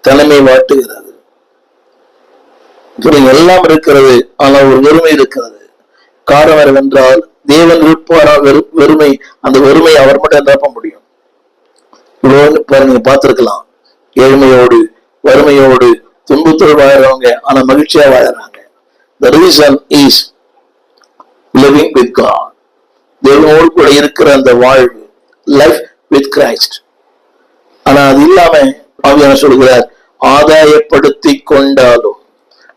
தலைமை வாட்டுகிறது. எல்லாம் இருக்கிறது, ஆனால் ஒரு வெறுமை இருக்கிறது. காரணம் என்றால் தேவன் இருப்பாரால் வெறுமை, அந்த வெறுமை அவர் மட்டும் நிரப்ப முடியும். நீங்க பார்த்திருக்கலாம், ஏழ்மையோடு வறுமையோடு துன்பத்தோடு வாழறவங்க ஆனா மகிழ்ச்சியா வாழறாங்க. The reason is living with God. தேவனோடு கூட இருக்கிற அந்த வாழ்வு, life with Christ. ஆனா அது இல்லாம ஆவியானவர் சொல்கிறார், ஆதாயப்படுத்தி கொண்டாலும்,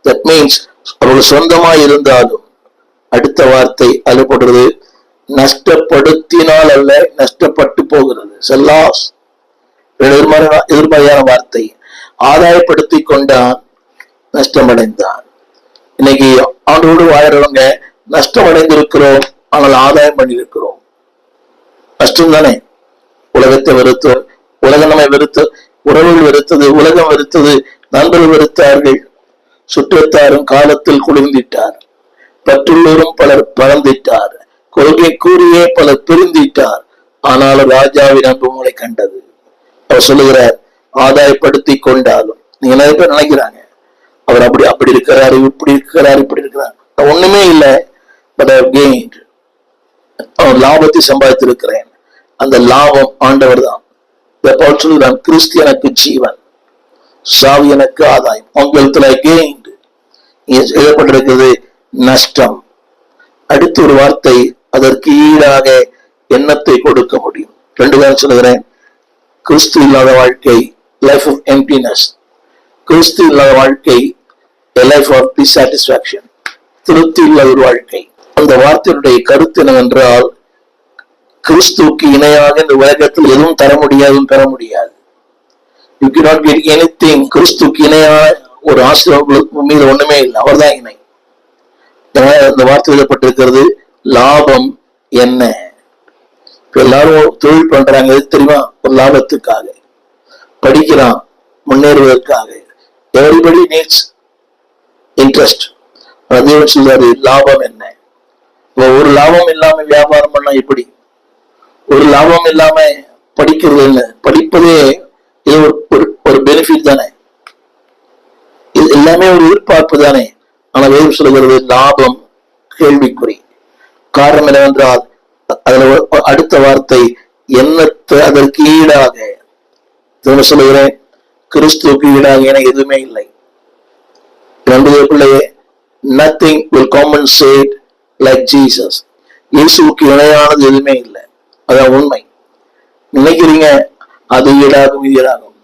that means அவர்கள் சொந்தமா இருந்தாலும், அடுத்த வார்த்தை அழுப்படுறது, நஷ்டப்படுத்தினால் அல்ல, நஷ்டப்பட்டு போகிறது. எதிர்மறையான வார்த்தை. ஆதாயப்படுத்தி கொண்டான், நஷ்டமடைந்தான். இன்னைக்கு ஆண்டோடு வாழறவங்க நஷ்டம் அடைந்திருக்கிறோம், ஆனால் ஆதாயம் பண்ணியிருக்கிறோம். நஷ்டம் தானே. உலகத்தை வெறுத்து, உலகம் நம்மை வெறுத்து, உறவுகள் வெறுத்தது, உலகம் வெறுத்தது, நண்பர்கள் வெறுத்தார்கள், சுற்றத்தாரும் காலத்தில் குளிர்ந்திட்டார், பற்றுள்ளோரும் பலர் பறந்திட்டார், கொள்கை கூறியே பலர் பிரிந்திட்டார், ஆனாலும் ராஜாவின் அன்பு உங்களை கண்டது. அவர் சொல்லுகிறார், ஆதாயப்படுத்தி கொண்டாலும். நீங்க நிறைய பேர் நினைக்கிறாங்க, அவர் அப்படி இருக்கிறாரு, இப்படி இருக்கிறார், இப்படி இருக்கிறார். ஒண்ணுமே இல்லை, பட் ஐ ஹவ் கெயின்ட். அவர் லாபத்தை சம்பாதித்திருக்கிறேன். அந்த லாபம் ஆண்டவர் தான். சொல்லுகிறான், கிறிஸ்து எனக்கு ஜீவன், சாவி எனக்கு ஆதாயம். உங்களுக்கு கெயின்ட் எழுதப்பட்டிருக்கிறது நஷ்டம். அடுத்த ஒரு வார்த்தை, அதற்கு ஈடாக எண்ணத்தை கொடுக்க முடியும். 2 காரணம் சொல்லுகிறேன். கிறிஸ்து இல்லாத வாழ்க்கை, லைஃப் ஆஃப் எம்ப்டினஸ். கிறிஸ்து இல்லாத வாழ்க்கை, லைஃப் ஆஃப் டிசாட்டிஸ்பாக்சன், திருப்தி இல்லாத ஒரு வாழ்க்கை. அந்த வார்த்தையினுடைய கருத்து என்னவென்றால், கிறிஸ்துவுக்கு இணையாக இந்த உலகத்தில் எதுவும் தர முடியாது, பெற முடியாது. You cannot get anything. கிறிஸ்துவுக்கு இணையான ஒரு ஆசீர்வாதம் மீது ஒண்ணுமே இல்லை, அவர் தான் இணை. இந்த வார்த்தை எழுதப்பட்டிருக்கிறது, லாபம் என்ன? எல்லாரும் தொழில் பண்றாங்க, தெரியுமா? ஒரு லாபத்துக்காக. படிக்கிறான், முன்னேறுவதற்காக. Everybody needs interest. அதே சொல்றாரு, லாபம் என்ன? ஒரு லாபம் இல்லாம வியாபாரம் பண்ணா எப்படி? ஒரு லாபம் இல்லாம படிக்கிறது என்ன? படிப்பதே இது ஒரு பெனிஃபிட் தானே, இது எல்லாமே ஒரு எதிர்பார்ப்பு தானே. ஆனா வேதம் சொல்லுகிறது லாபம் கேள்விக்குறி. காரணம் என்னவென்றால், அதுல அடுத்த வார்த்தை எண்ணத்தை அதற்கு ஈடாக. சொல்லுகிறேன், கிறிஸ்துவுக்கு ஈடாக என எதுவுமே இல்லை. பிள்ளையே, nothing will compensate like Jesus. இயேசுவுக்கு இணையானது எதுவுமே இல்லை. அதான் உண்மை. நினைக்கிறீங்க அது ஈடாகும், இது ஈடாகும்.